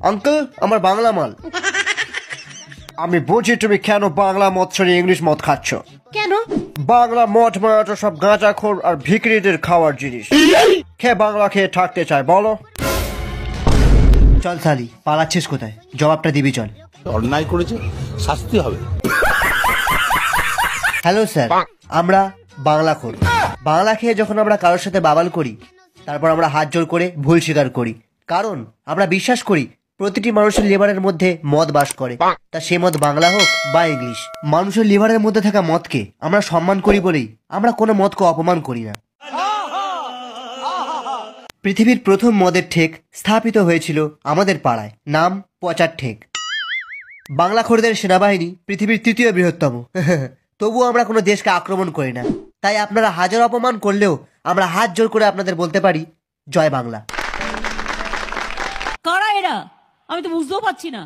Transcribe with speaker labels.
Speaker 1: Uncle আমার বাংলা মাল। আমি বুঝি তুমি কেন বাংলা মদ ছেড়ে ইংলিশ মদ খাচ্ছ।
Speaker 2: কেন?
Speaker 1: বাংলা মদ মানে তো সব গাঁজাখোর আর ভিখিরিদের খাওয়ার জিনিস। খেয়ে বাংলা খেয়ে থাকতে চায় বলো। চল সালি, পালাচ্ছিস কোথায়? জবাবটা দিবি চল।
Speaker 3: অন্যায় করেছে, শাস্তি হবে।
Speaker 1: হ্যালো স্যার, আমরা বাংলাখোর। বাংলা খেয়ে যখন আমরা কারোর সাথে বাবাল করি, তারপর আমরা হাত জোর করে ভুল স্বীকার করি, কারণ আমরা বিশ্বাস করি প্রতিটি মানুষের লিভারের মধ্যে মদ বাস করে, তা সে মদ বাংলা হোক বা ইংলিশ। মানুষের লিভারের মধ্যে থাকা মদকে আমরা সম্মান করি বলেই আমরা কোনো মদকে অপমান করি না। পৃথিবীর প্রথম মদের ঠেক স্থাপিত হয়েছিল আমাদের পাড়ায়, নাম পচার ঠেক। বাংলাখোরদের সেনাবাহিনী পৃথিবীর তৃতীয় বৃহত্তম। তবুও আমরা কোনো দেশকে আক্রমণ করি না, তাই আপনারা হাজার অপমান করলেও আমরা হাত জোর করে আপনাদের বলতে পারি জয় বাংলা।
Speaker 2: কারা এরা? আমি তো বুঝতেও পারছি না।